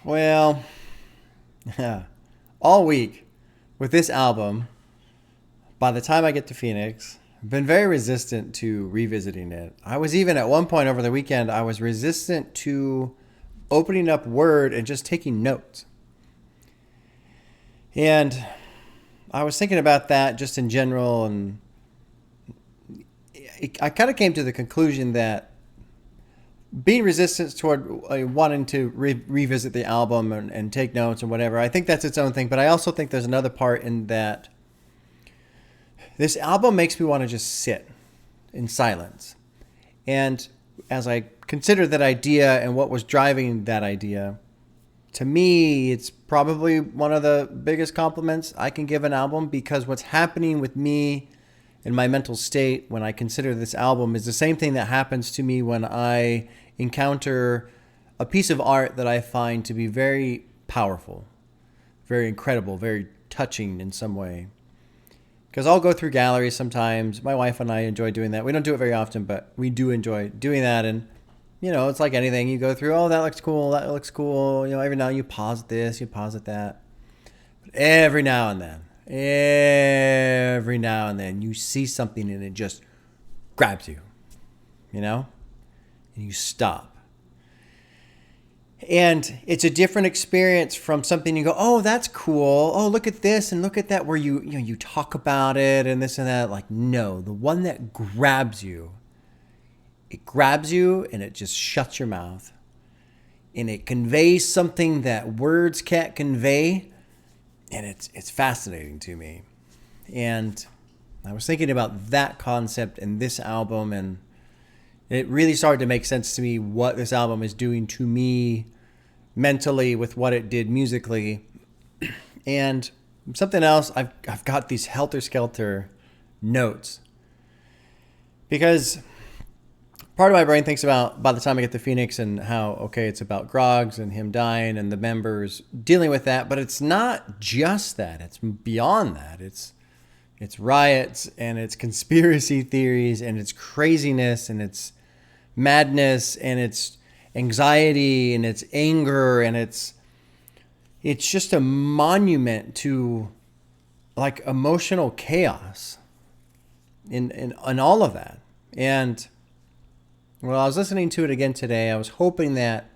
Well, all week with this album, by the time I get to Phoenix, I've been very resistant to revisiting it. I was even at one point over the weekend, I was resistant to opening up Word and just taking notes. And I was thinking about that just in general, and I kind of came to the conclusion that being resistant toward wanting to revisit the album and take notes and whatever, I think that's its own thing. But I also think there's another part in that this album makes me want to just sit in silence. And as I consider that idea and what was driving that idea, to me, it's probably one of the biggest compliments I can give an album, because what's happening with me in my mental state when I consider this album is the same thing that happens to me when I encounter a piece of art that I find to be very powerful, very incredible, very touching in some way. Because I'll go through galleries sometimes. My wife and I enjoy doing that. We don't do it very often, but we do enjoy doing that. And, you know, it's like anything. You go through, oh, that looks cool, that looks cool. You know, every now and then you pause at this, you pause at that. But every now and then you see something and it just grabs you, you know, and you stop. And it's a different experience from something you go, oh, that's cool. Oh, look at this and look at that, where you talk about it and this and that. Like, no, the one that grabs you, it grabs you and it just shuts your mouth. And it conveys something that words can't convey. And it's fascinating to me. And I was thinking about that concept in this album, and it really started to make sense to me what this album is doing to me mentally with what it did musically. And something else, I've got these helter-skelter notes. Because part of my brain thinks about, by the time I get to Phoenix, and how, okay, it's about Groggs and him dying and the members dealing with that. But it's not just that. It's beyond that. It's riots, and it's conspiracy theories, and it's craziness, and it's madness, and it's anxiety, and it's anger, and it's just a monument to like emotional chaos in all of that. And well, I was listening to it again today. I was hoping that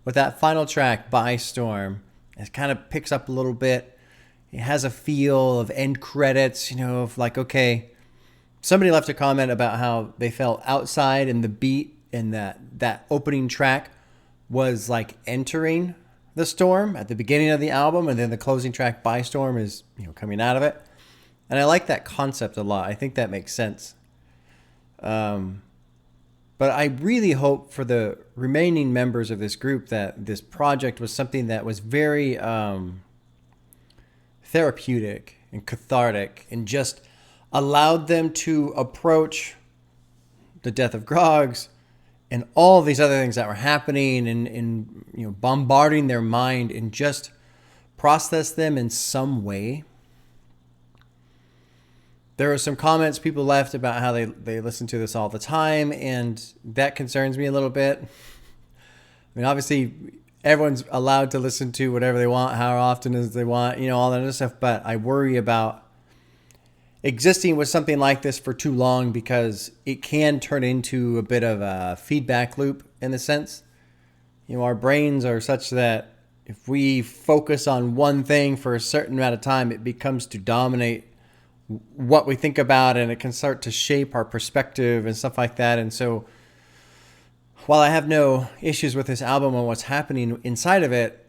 with that final track, By Storm, it kind of picks up a little bit. It has a feel of end credits, you know, of like, okay, somebody left a comment about how they felt outside, and the beat in that opening track was like entering the storm at the beginning of the album, and then the closing track, By Storm, is, you know, coming out of it. And I like that concept a lot. I think that makes sense. But I really hope for the remaining members of this group that this project was something that was very therapeutic and cathartic, and just allowed them to approach the death of Groggs and all these other things that were happening, and you know, bombarding their mind, and just process them in some way. There were some comments people left about how they listen to this all the time, and that concerns me a little bit. I mean, obviously, everyone's allowed to listen to whatever they want, how often as they want, you know, all that other stuff. But I worry about existing with something like this for too long, because it can turn into a bit of a feedback loop in a sense. You know, our brains are such that if we focus on one thing for a certain amount of time, it becomes to dominate what we think about, and it can start to shape our perspective and stuff like that. And so while I have no issues with this album and what's happening inside of it,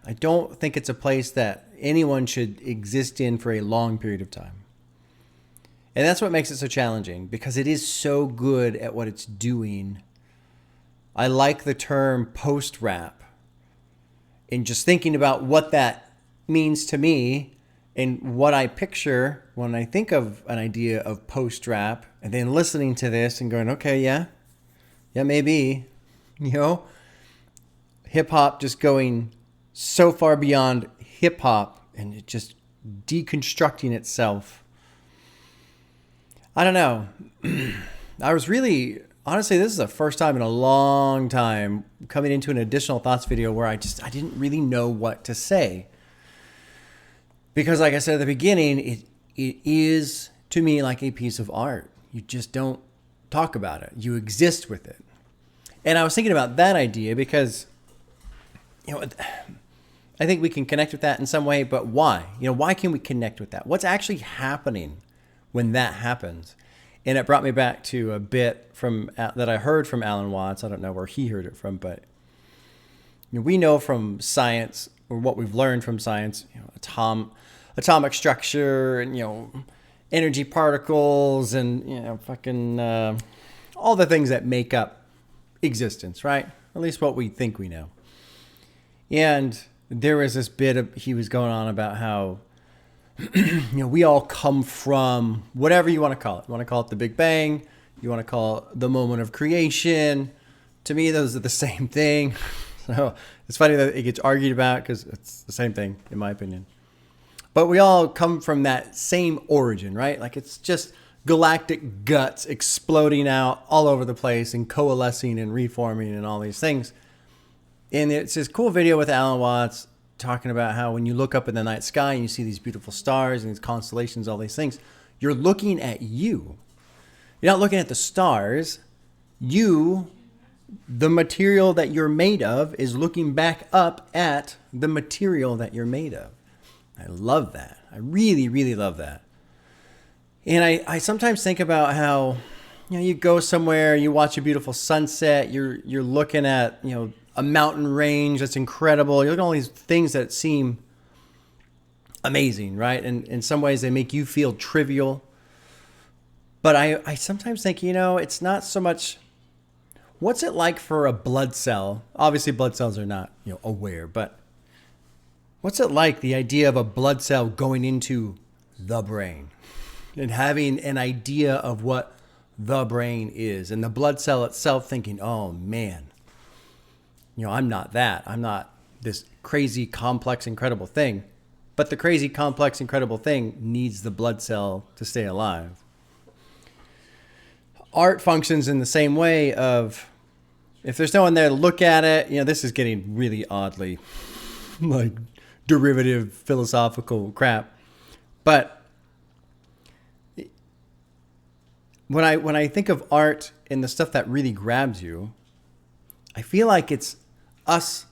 I don't think it's a place that anyone should exist in for a long period of time. And that's what makes it so challenging, because it is so good at what it's doing. I like the term post-rap, and just thinking about what that means to me and what I picture when I think of an idea of post-rap, and then listening to this and going, okay, yeah, maybe, you know, hip-hop just going so far beyond hip-hop, and it just deconstructing itself. I don't know. I was really honestly, this is the first time in a long time coming into an additional thoughts video where I didn't really know what to say. Because like I said at the beginning, it is to me like a piece of art. You just don't talk about it. You exist with it. And I was thinking about that idea because, I think we can connect with that in some way, but why? Why can we connect with that? What's actually happening when that happens? And it brought me back to a bit that I heard from Alan Watts. I don't know where he heard it from, but we know from science, or what we've learned from science, atomic structure and, energy particles and, all the things that make up existence, right? At least what we think we know. And there was this bit he was going on about how, we all come from whatever you want to call it. You want to call it the Big Bang. You want to call it the moment of creation. To me, those are the same thing. So it's funny that it gets argued about because it's the same thing, in my opinion. But we all come from that same origin, right? Like it's just galactic guts exploding out all over the place and coalescing and reforming and all these things. And it's this cool video with Alan Watts talking about how when you look up in the night sky and you see these beautiful stars and these constellations, all these things, you're looking at you. You're not looking at the stars. You, the material that you're made of, is looking back up at the material that you're made of. I love that. I really, really love that. And I sometimes think about how, you go somewhere, you watch a beautiful sunset, you're looking at, a mountain range that's incredible. You look at all these things that seem amazing, right? And in some ways they make you feel trivial. But I sometimes think, it's not so much, what's it like for a blood cell? Obviously blood cells are not, aware, but what's it like, the idea of a blood cell going into the brain and having an idea of what the brain is, and the blood cell itself thinking, oh man, I'm not that. I'm not this crazy, complex, incredible thing. But the crazy, complex, incredible thing needs the blood cell to stay alive. Art functions in the same way of, if there's no one there to look at it, this is getting really oddly like derivative philosophical crap. But when I think of art and the stuff that really grabs you, I feel like it's us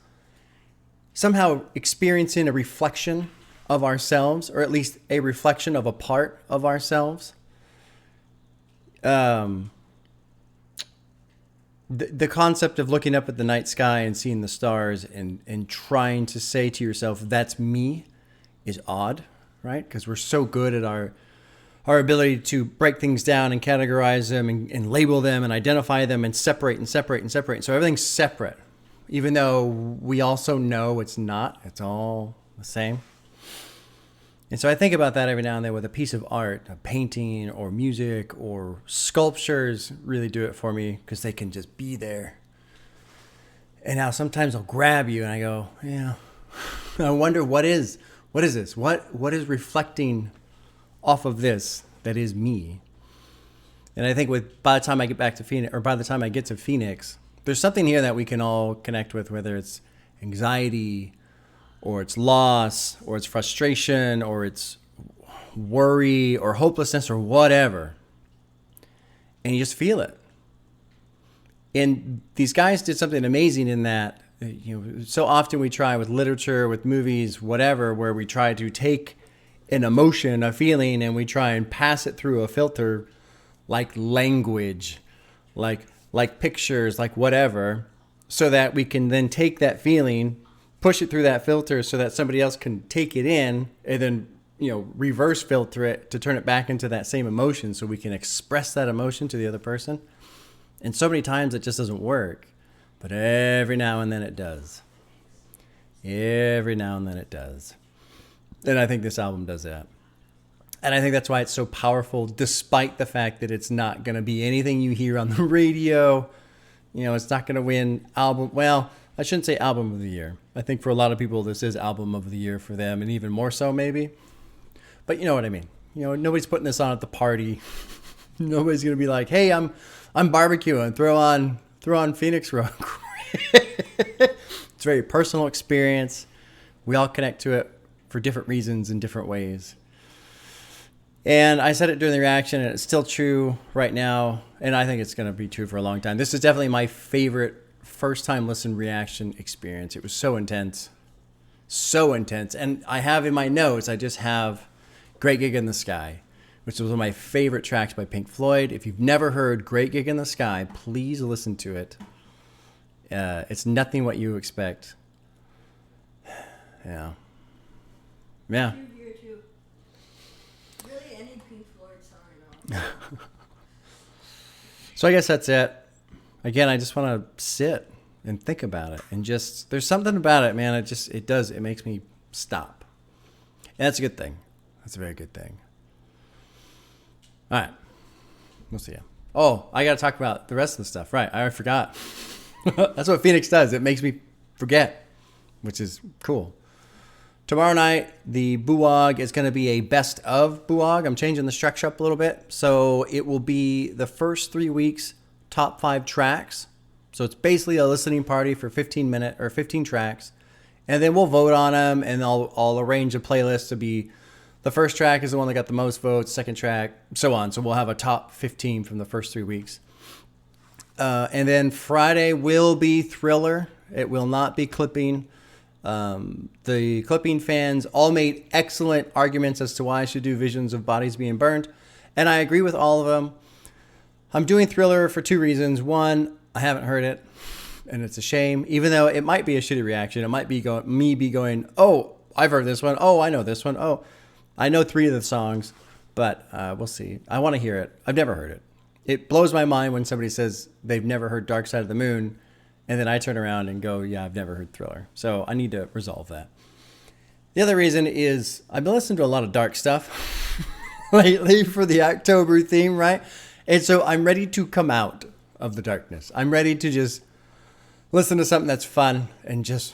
somehow experiencing a reflection of ourselves, or at least a reflection of a part of ourselves. The concept of looking up at the night sky and seeing the stars and trying to say to yourself, that's me, is odd, right? Because we're so good at our ability to break things down and categorize them and label them and identify them and separate and separate and separate. So everything's separate, even though we also know it's not. It's all the same. And so I think about that every now and then with a piece of art, a painting or music or sculptures really do it for me because they can just be there. And now sometimes they'll grab you and I go, I wonder what is this? What is reflecting off of this that is me? And I think by the time I get back to Phoenix, or by the time I get to Phoenix, there's something here that we can all connect with, whether it's anxiety or it's loss or it's frustration or it's worry or hopelessness or whatever. And you just feel it. And these guys did something amazing in that, so often we try with literature, with movies, whatever, where we try to take an emotion, a feeling, and we try and pass it through a filter like language, like pictures, like whatever, so that we can then take that feeling, push it through that filter so that somebody else can take it in and then, reverse filter it to turn it back into that same emotion so we can express that emotion to the other person. And so many times it just doesn't work, but every now and then it does. Every now and then it does. And I think this album does that. And I think that's why it's so powerful, despite the fact that it's not going to be anything you hear on the radio. It's not going to win album. Well, I shouldn't say album of the year. I think for a lot of people, this is album of the year for them, and even more so maybe. But you know what I mean. Nobody's putting this on at the party. Nobody's gonna be like, hey, I'm barbecuing, throw on Phoenix Road. It's a very personal experience. We all connect to it for different reasons in different ways. And I said it during the reaction, and it's still true right now, and I think it's going to be true for a long time. This is definitely my favorite first-time listen reaction experience. It was so intense. So intense. And I have in my notes, I just have Great Gig in the Sky, which was one of my favorite tracks by Pink Floyd. If you've never heard Great Gig in the Sky, please listen to it. It's nothing what you expect. Yeah. Yeah. Really, any Pink Floyd song at all. So I guess that's it. Again, I just want to sit and think about it, and just there's something about it, man. It makes me stop, and that's a good thing. That's a very good thing. All right, we'll see ya. Oh, I got to talk about the rest of the stuff. Right, I forgot. That's what Phoenix does. It makes me forget, which is cool. Tomorrow night, the Buwog is going to be a best of Buwog. I'm changing the structure up a little bit. So it will be the first 3 weeks, top 5 tracks. So it's basically a listening party for 15 tracks. And then we'll vote on them, and I'll arrange a playlist to be the first track is the one that got the most votes, second track, so on. So we'll have a top 15 from the first 3 weeks. And then Friday will be Thriller. It will not be Clipping. The Clipping fans all made excellent arguments as to why I should do Visions of Bodies Being Burned, and I agree with all of them. I'm doing Thriller for 2 reasons. One, I haven't heard it, and it's a shame. Even though it might be a shitty reaction, it might be going, oh, I've heard this one. Oh, I know this one. Oh, I know 3 of the songs, but we'll see. I want to hear it. I've never heard it. It blows my mind when somebody says they've never heard Dark Side of the Moon, and then I turn around and go, yeah, I've never heard Thriller. So I need to resolve that. The other reason is I've been listening to a lot of dark stuff lately for the October theme, right? And so I'm ready to come out of the darkness. I'm ready to just listen to something that's fun and just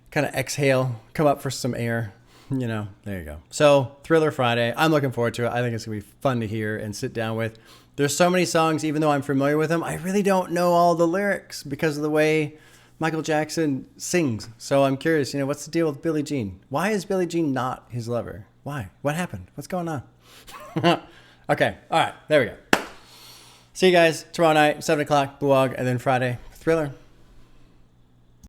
kind of exhale, come up for some air. You know, there you go. So Thriller Friday, I'm looking forward to it. I think it's going to be fun to hear and sit down with. There's so many songs, even though I'm familiar with them, I really don't know all the lyrics because of the way Michael Jackson sings. So I'm curious, what's the deal with Billie Jean? Why is Billie Jean not his lover? Why? What happened? What's going on? Okay. All right. There we go. See you guys tomorrow night, 7 o'clock, Buwog, and then Friday, Thriller.